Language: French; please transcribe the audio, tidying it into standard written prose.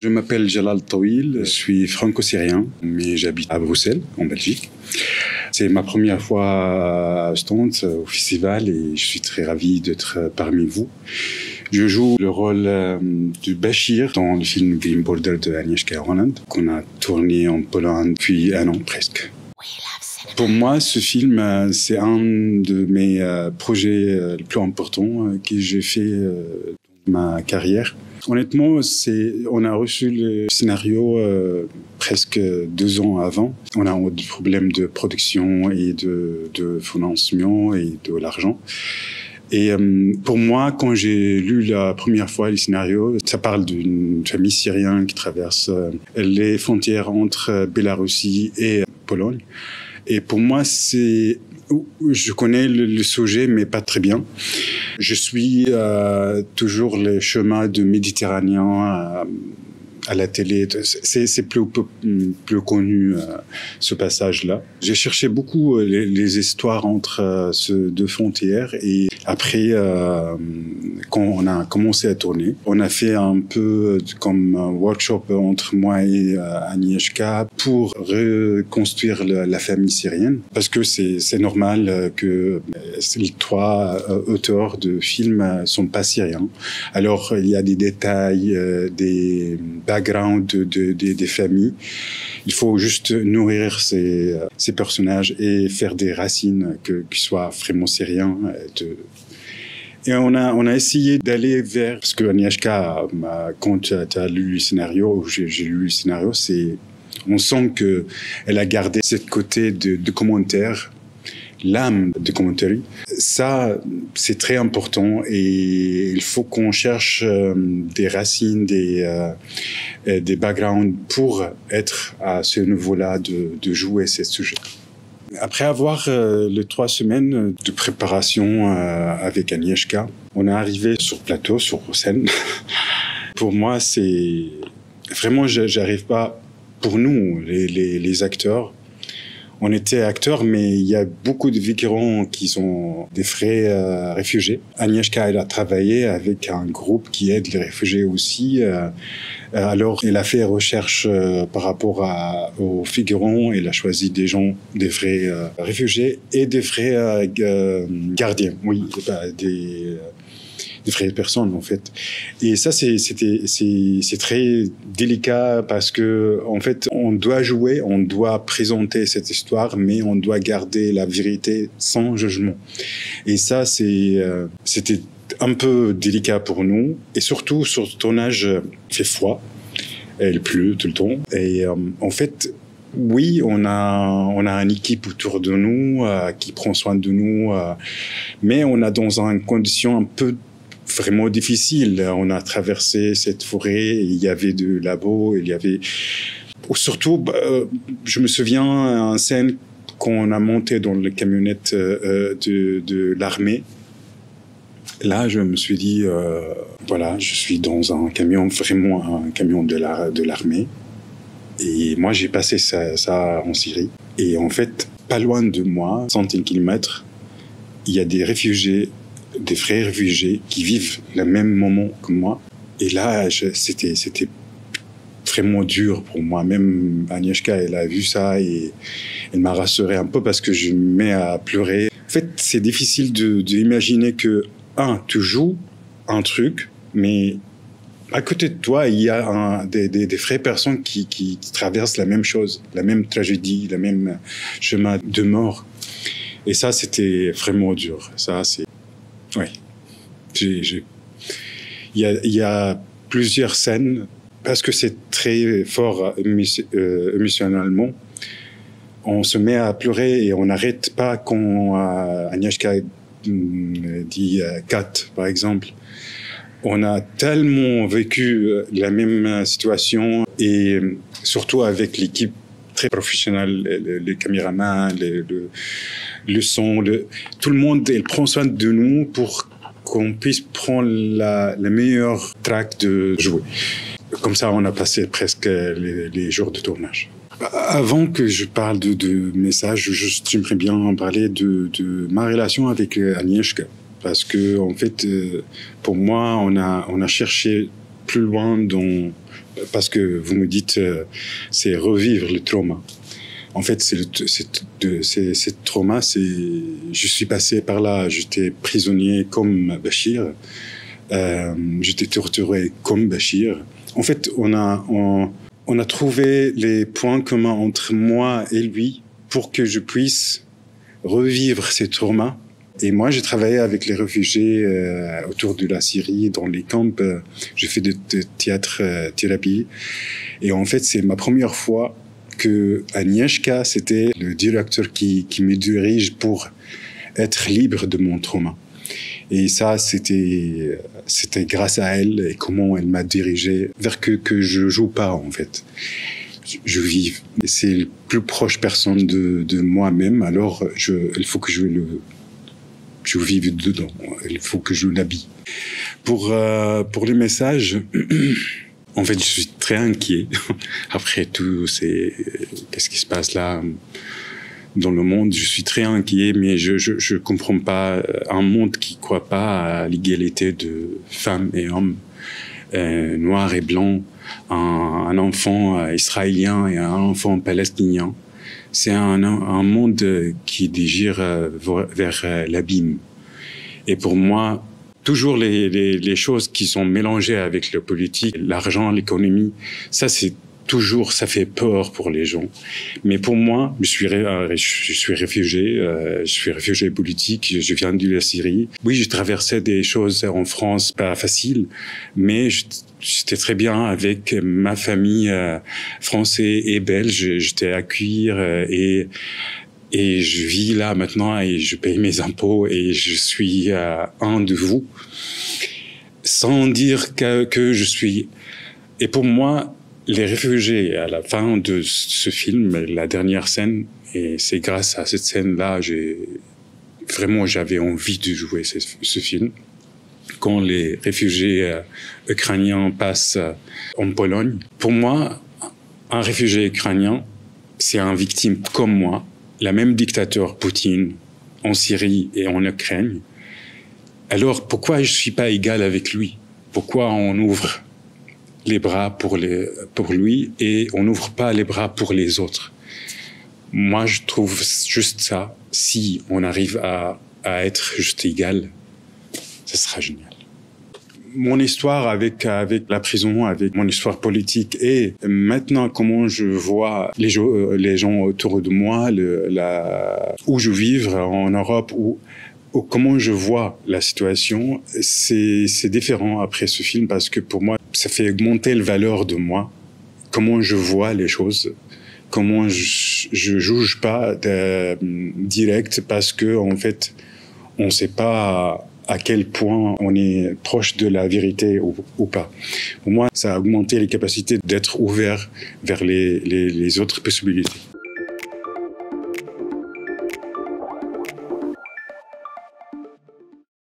Je m'appelle Jalal Tawil, je suis franco-syrien, mais j'habite à Bruxelles, en Belgique. C'est ma première fois à Ostende, au festival, et je suis très ravi d'être parmi vous. Je joue le rôle de Bachir dans le film Green Border de Agnieszka Holland, qu'on a tourné en Pologne depuis un an presque. Pour moi, ce film, c'est un de mes projets les plus importants que j'ai fait dans ma carrière. Honnêtement, on a reçu le scénario presque 2 ans avant. On a eu des problèmes de production et de financement et de l'argent. Et pour moi, quand j'ai lu la première fois le scénario, ça parle d'une famille syrienne qui traverse les frontières entre Bélarussie et Pologne. Et pour moi, je connais le sujet, mais pas très bien. Je suis toujours le chemin de Méditerranéen à la télé. C'est plus connu, ce passage-là. J'ai cherché beaucoup les histoires entre ces deux frontières. Et après, quand on a commencé à tourner, on a fait un peu comme un workshop entre moi et Agnieszka pour reconstruire la famille syrienne. Parce que c'est normal que les 3 auteurs de films sont pas syriens. Alors, il y a des détails, des background des familles. Il faut juste nourrir ces personnages et faire des racines qui soient vraiment syriens. Et on a essayé d'aller vers, parce que Agnieszka, quand tu as lu le scénario, j'ai lu le scénario, on sent qu'elle a gardé ce côté de commentaire, l'âme de commentaire. Ça, c'est très important et il faut qu'on cherche des racines, des backgrounds pour être à ce niveau-là de jouer ces sujets. Après avoir les 3 semaines de préparation avec Agnieszka, on est arrivé sur plateau, sur scène. Pour moi, c'est vraiment, j'arrive pas. Pour nous, les acteurs, on était acteurs, mais il y a beaucoup de vétérans qui sont des vrais réfugiés. Agnieszka, elle a travaillé avec un groupe qui aide les réfugiés aussi. Alors, elle a fait recherche par rapport aux figurants. Elle a choisi des vrais réfugiés et des vrais gardiens. Oui, des vraies personnes en fait. Et ça c'est très délicat parce que en fait on doit jouer, on doit présenter cette histoire, mais on doit garder la vérité sans jugement. Et ça c'était un peu délicat pour nous. Et surtout sur le tournage, il fait froid, il pleut tout le temps. Et en fait, oui, on a une équipe autour de nous qui prend soin de nous, mais on a dans une condition un peu vraiment difficile. On a traversé cette forêt, il y avait de la boue, il y avait... Surtout, je me souviens d'une scène qu'on a montée dans la camionnette de l'armée. Là, je me suis dit, voilà, je suis dans un camion, vraiment un camion de l'armée. Et moi, j'ai passé ça en Syrie. Et en fait, pas loin de moi, centaines de kilomètres, il y a des réfugiés, des vrais réfugiés qui vivent le même moment que moi. Et là, c'était vraiment dur pour moi. Même Agnieszka, elle a vu ça et elle m'a rassuré un peu parce que je me mets à pleurer. En fait, c'est difficile d'imaginer que, tu joues un truc, mais à côté de toi, il y a des vraies personnes qui traversent la même chose, la même tragédie, le même chemin de mort. Et ça, c'était vraiment dur. Ça, c'est... Oui. Il y a plusieurs scènes, parce que c'est très fort émotionnellement. On se met à pleurer et on n'arrête pas quand Agnieszka dit « cut », par exemple. On a tellement vécu la même situation et surtout avec l'équipe très professionnelle, les caméramans, le son, tout le monde, il prend soin de nous pour qu'on puisse prendre la meilleure track de jouer. Comme ça, on a passé presque les jours de tournage. Avant que je parle de messages, j'aimerais bien en parler de ma relation avec Agnieszka. Parce que, en fait, pour moi, on a cherché plus loin dans parce que vous me dites, c'est revivre le trauma. En fait, c'est trauma, je suis passé par là, j'étais prisonnier comme Bachir, j'étais torturé comme Bachir. En fait, on a trouvé les points communs entre moi et lui pour que je puisse revivre ces traumas. Et moi, j'ai travaillé avec les réfugiés autour de la Syrie, dans les camps. J'ai fait de théâtre-thérapie. Et en fait, c'est ma première fois que Agnieszka, c'était le directeur qui me dirige pour être libre de mon trauma. Et ça, c'était grâce à elle et comment elle m'a dirigé vers que je joue pas, en fait. Je vive. Et c'est la plus proche personne de moi-même. Alors, il faut que je vive dedans. Il faut que je l'habille. Pour les messages, en fait, je suis très inquiet. Après tout, qu'est-ce qui se passe là dans le monde? Je suis très inquiet, mais je comprends pas un monde qui croit pas à l'égalité de femmes et hommes, noirs et blancs, un enfant israélien et un enfant palestinien. C'est un monde qui dégire vers l'abîme. Et pour moi, toujours les choses qui sont mélangées avec le politique, l'argent, l'économie, ça ça fait peur pour les gens. Mais pour moi, je suis réfugié, je suis réfugié politique, je viens de la Syrie. Oui, j'ai traversé des choses en France pas faciles, mais j'étais très bien avec ma famille française et belge. J'étais à cuire et je vis là maintenant et je paye mes impôts et je suis un de vous, sans dire que je suis. Et pour moi, les réfugiés, à la fin de ce film, la dernière scène, et c'est grâce à cette scène-là, j'avais envie de jouer ce film. Quand les réfugiés ukrainiens passent en Pologne, pour moi, un réfugié ukrainien, c'est un victime comme moi, la même dictateur Poutine en Syrie et en Ukraine. Alors pourquoi je suis pas égal avec lui? Pourquoi on ouvre les bras pour lui et on n'ouvre pas les bras pour les autres? Moi, je trouve juste ça. Si on arrive à être juste égal, ça sera génial. Mon histoire avec la prison, avec mon histoire politique et maintenant comment je vois les gens autour de moi, où je vis en Europe, ou comment je vois la situation, c'est différent après ce film parce que pour moi, ça fait augmenter la valeur de moi, comment je vois les choses, comment je juge pas direct parce que en fait, on sait pas à quel point on est proche de la vérité ou pas. Pour moi, ça a augmenté les capacités d'être ouvert vers les autres possibilités.